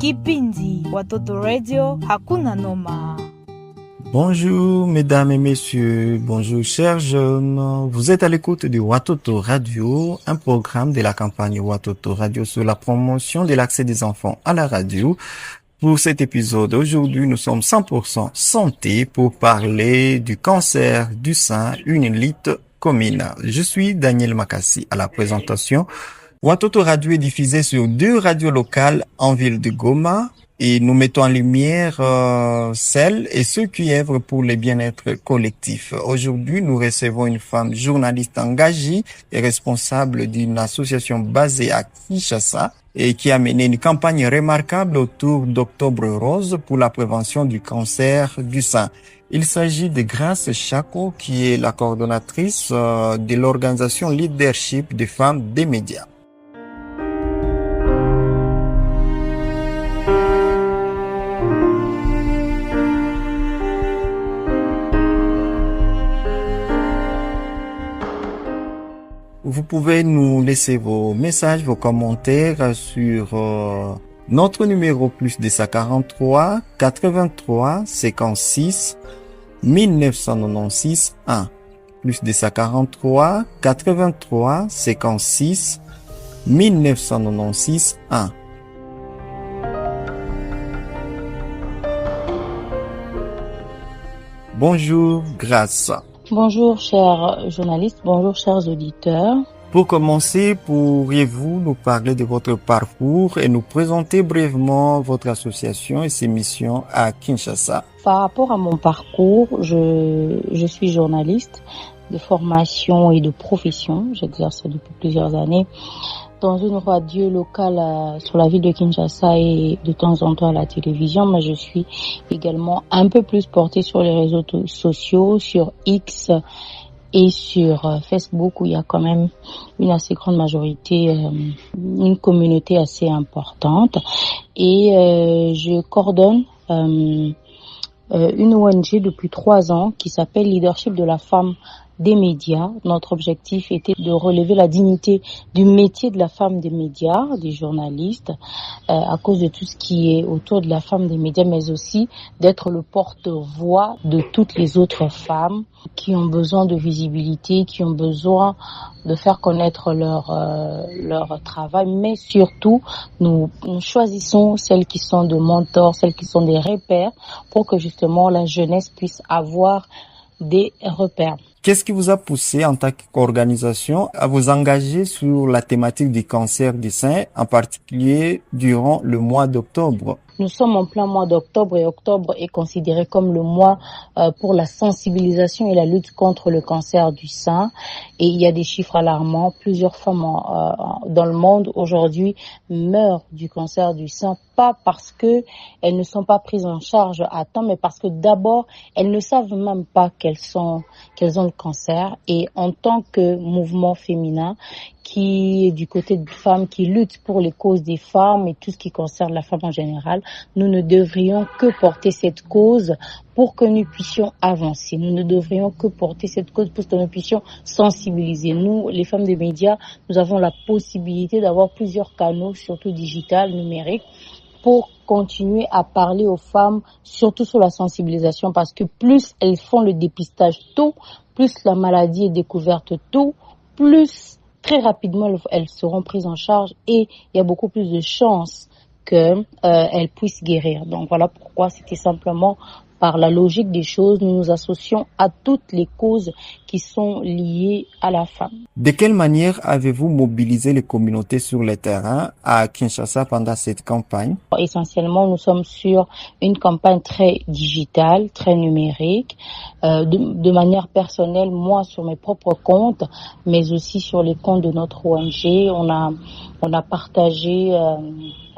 Kipindi Watoto Radio Hakuna Noma. Bonjour mesdames et messieurs, bonjour chers jeunes. Vous êtes à l'écoute de Watoto Radio, un programme de la campagne Watoto Radio sur la promotion de l'accès des enfants à la radio. Pour cet épisode, aujourd'hui, nous sommes 100% santé pour parler du cancer du sein, une lutte commune. Je suis Daniel Makassi à la présentation. Watoto Radio est diffusé sur 2 radios locales en ville de Goma et nous mettons en lumière celles et ceux qui œuvrent pour le bien-être collectif. Aujourd'hui, nous recevons une femme journaliste engagée et responsable d'une association basée à Kinshasa et qui a mené une campagne remarquable autour d'Octobre Rose pour la prévention du cancer du sein. Il s'agit de Grace Chako qui est la coordonnatrice de l'organisation Leadership des femmes des médias. Vous pouvez nous laisser vos messages, vos commentaires sur notre numéro plus 243 83 56 1996 1 plus 243 83 56 1996 1. Bonjour, Grace. Bonjour chers journalistes, bonjour chers auditeurs. Pour commencer, pourriez-vous nous parler de votre parcours et nous présenter brièvement votre association et ses missions à Kinshasa? Par rapport à mon parcours, je suis journaliste de formation et de profession. J'exerce depuis plusieurs années dans une radio locale sur la ville de Kinshasa et de temps en temps à la télévision, mais je suis également un peu plus portée sur les réseaux sociaux, sur X et sur Facebook où il y a quand même une assez grande majorité, une communauté assez importante. Et je coordonne une ONG depuis 3 ans qui s'appelle Leadership de la femme des médias. Notre objectif était de relever la dignité du métier de la femme des médias, des journalistes, à cause de tout ce qui est autour de la femme des médias, mais aussi d'être le porte-voix de toutes les autres femmes qui ont besoin de visibilité, qui ont besoin de faire connaître leur travail, mais surtout nous choisissons celles qui sont de mentors, celles qui sont des repères pour que justement la jeunesse puisse avoir des repères. Qu'est-ce qui vous a poussé en tant qu'organisation à vous engager sur la thématique du cancer du sein, en particulier durant le mois d'octobre? Nous sommes en plein mois d'octobre et octobre est considéré comme le mois pour la sensibilisation et la lutte contre le cancer du sein. Et il y a des chiffres alarmants. Plusieurs femmes dans le monde aujourd'hui meurent du cancer du sein, pas parce que elles ne sont pas prises en charge à temps, mais parce que d'abord elles ne savent même pas qu'elles ont le cancer. Et en tant que mouvement féminin qui est du côté de femmes qui luttent pour les causes des femmes et tout ce qui concerne la femme en général, nous ne devrions que porter cette cause pour que nous puissions avancer. Nous ne devrions que porter cette cause pour que nous puissions sensibiliser. Nous, les femmes des médias, nous avons la possibilité d'avoir plusieurs canaux, surtout digital, numérique, pour continuer à parler aux femmes, surtout sur la sensibilisation, parce que plus elles font le dépistage tôt, plus la maladie est découverte tôt, plus très rapidement elles seront prises en charge et il y a beaucoup plus de chances qu'elles puissent guérir. Donc voilà pourquoi c'était simplement par la logique des choses, nous nous associons à toutes les causes qui sont liées à la femme. De quelle manière avez-vous mobilisé les communautés sur le terrain à Kinshasa pendant cette campagne? Essentiellement, nous sommes sur une campagne très digitale, très numérique, de manière personnelle, moi sur mes propres comptes, mais aussi sur les comptes de notre ONG. On a partagé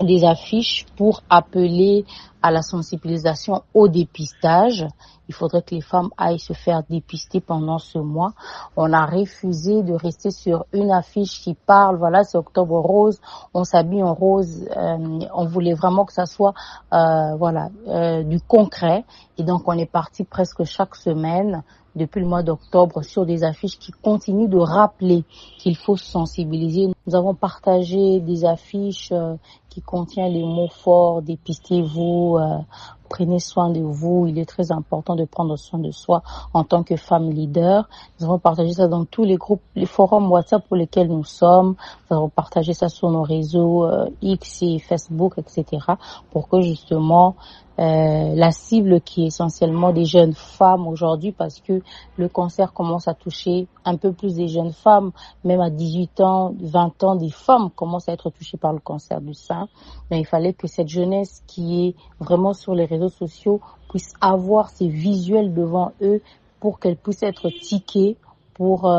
des affiches pour appeler à la sensibilisation au dépistage. Il faudrait que les femmes aillent se faire dépister pendant ce mois. On a refusé de rester sur une affiche qui parle, voilà, c'est Octobre Rose, on s'habille en rose. On voulait vraiment que ça soit du concret. Et donc, on est parti presque chaque semaine depuis le mois d'octobre sur des affiches qui continuent de rappeler qu'il faut sensibiliser. Nous avons partagé des affiches qui contiennent les mots forts, dépistez-vous, prenez soin de vous. Il est très important de prendre soin de soi en tant que femme leader. Nous avons partagé ça dans tous les groupes, les forums WhatsApp pour lesquels nous sommes. Nous avons partagé ça sur nos réseaux X et Facebook, etc. pour que justement la cible qui est essentiellement des jeunes femmes aujourd'hui, parce que le cancer commence à toucher un peu plus des jeunes femmes, même à 18 ans, 20 ans, des femmes commencent à être touchées par le cancer du sein. Mais il fallait que cette jeunesse qui est vraiment sur les réseaux sociaux puisse avoir ces visuels devant eux pour qu'elle puisse être tiquée pour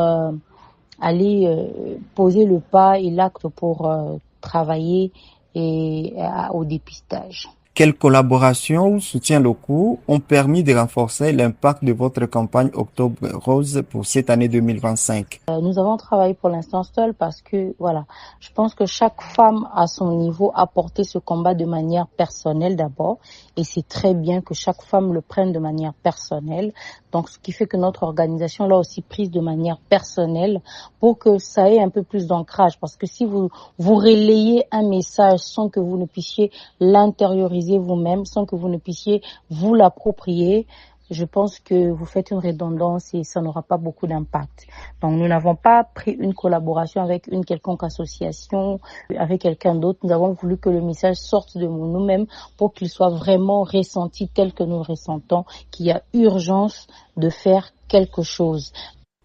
aller poser le pas et l'acte pour travailler au dépistage. Quelles collaborations ou soutiens locaux ont permis de renforcer l'impact de votre campagne Octobre Rose pour cette année 2025? Nous avons travaillé pour l'instant seul parce que, voilà, je pense que chaque femme à son niveau a porté ce combat de manière personnelle d'abord. Et c'est très bien que chaque femme le prenne de manière personnelle. Donc, ce qui fait que notre organisation l'a aussi prise de manière personnelle pour que ça ait un peu plus d'ancrage. Parce que si vous relayez un message sans que vous ne puissiez l'intérioriser vous-même, sans que vous ne puissiez vous l'approprier, je pense que vous faites une redondance et ça n'aura pas beaucoup d'impact. Donc, nous n'avons pas pris une collaboration avec une quelconque association, avec quelqu'un d'autre. Nous avons voulu que le message sorte de nous-mêmes pour qu'il soit vraiment ressenti tel que nous le ressentons, qu'il y a urgence de faire quelque chose.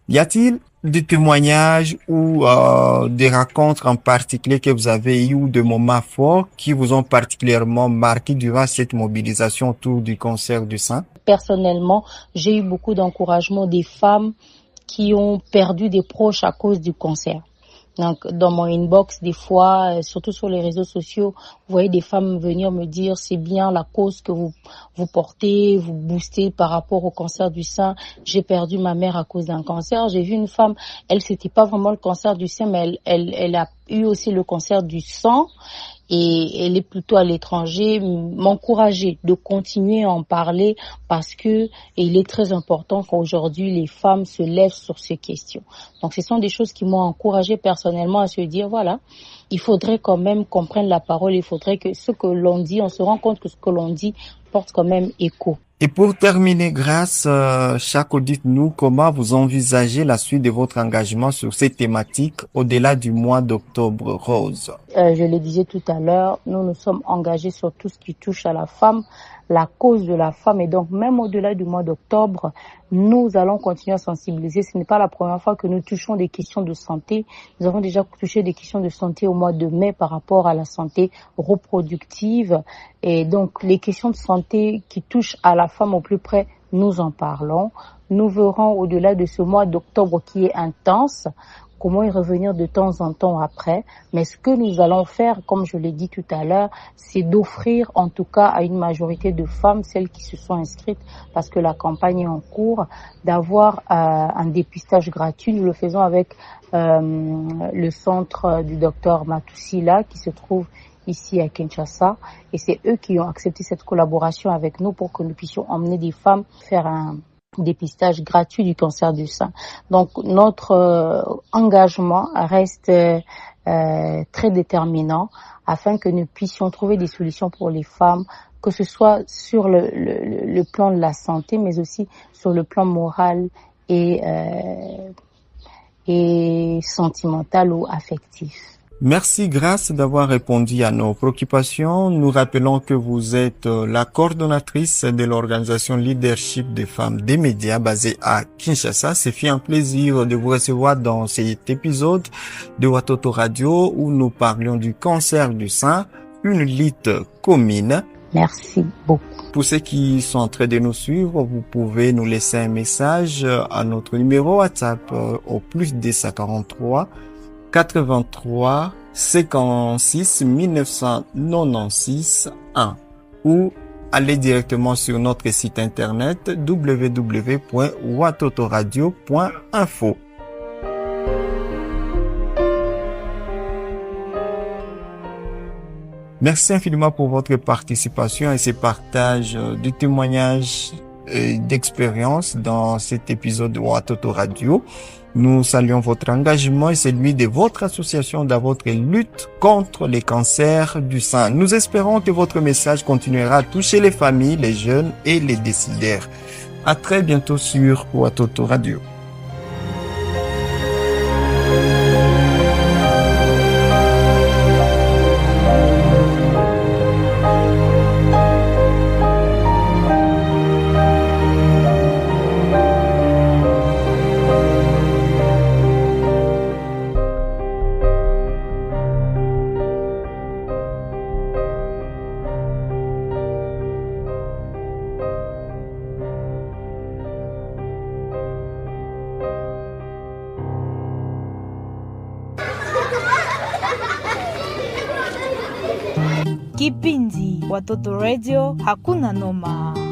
Y a-t-il des témoignages ou des rencontres en particulier que vous avez eues ou des moments forts qui vous ont particulièrement marqué durant cette mobilisation autour du cancer du sein? Personnellement, j'ai eu beaucoup d'encouragement des femmes qui ont perdu des proches à cause du cancer. Donc, dans mon inbox, des fois, surtout sur les réseaux sociaux, vous voyez des femmes venir me dire c'est bien la cause que vous portez, vous boostez par rapport au cancer du sein. J'ai perdu ma mère à cause d'un cancer. J'ai vu une femme, elle, c'était pas vraiment le cancer du sein, mais elle a eu aussi le cancer du sang. Et elle est plutôt à l'étranger, m'encourager de continuer à en parler parce que il est très important qu'aujourd'hui les femmes se lèvent sur ces questions. Donc ce sont des choses qui m'ont encouragée personnellement à se dire voilà, il faudrait quand même qu'on prenne la parole, il faudrait que ce que l'on dit, on se rend compte que ce que l'on dit porte quand même écho. Et pour terminer, Grâce, Chako, dites-nous comment vous envisagez la suite de votre engagement sur ces thématiques au-delà du mois d'Octobre Rose. Je le disais tout à l'heure, nous sommes engagés sur tout ce qui touche à la femme, la cause de la femme. Et donc, même au-delà du mois d'octobre, nous allons continuer à sensibiliser. Ce n'est pas la première fois que nous touchons des questions de santé. Nous avons déjà touché des questions de santé au mois de mai par rapport à la santé reproductive. Et donc, les questions de santé qui touchent à la femme au plus près, nous en parlons. Nous verrons au-delà de ce mois d'octobre qui est intense, comment y revenir de temps en temps après. Mais ce que nous allons faire, comme je l'ai dit tout à l'heure, c'est d'offrir en tout cas à une majorité de femmes, celles qui se sont inscrites, parce que la campagne est en cours, d'avoir un dépistage gratuit. Nous le faisons avec le centre du docteur Matousila qui se trouve ici à Kinshasa. Et c'est eux qui ont accepté cette collaboration avec nous pour que nous puissions emmener des femmes faire un dépistage gratuit du cancer du sein. Donc notre engagement reste très déterminant afin que nous puissions trouver des solutions pour les femmes, que ce soit sur le plan de la santé, mais aussi sur le plan moral et sentimental ou affectif. Merci Grâce d'avoir répondu à nos préoccupations. Nous rappelons que vous êtes la coordonnatrice de l'organisation Leadership des femmes des médias basée à Kinshasa. C'est fait un plaisir de vous recevoir dans cet épisode de Watoto Radio où nous parlions du cancer du sein, une lutte commune. Merci beaucoup. Pour ceux qui sont en train de nous suivre, vous pouvez nous laisser un message à notre numéro WhatsApp au plus 243 83 56 1996 1 ou allez directement sur notre site internet www.watotoradio.info. Merci infiniment pour votre participation et ce partage de témoignages d'expérience dans cet épisode de Watoto Radio. Nous saluons votre engagement et celui de votre association dans votre lutte contre les cancers du sein. Nous espérons que votre message continuera à toucher les familles, les jeunes et les décideurs. À très bientôt sur Watoto Radio. Kipindi Watoto Radio hakuna noma.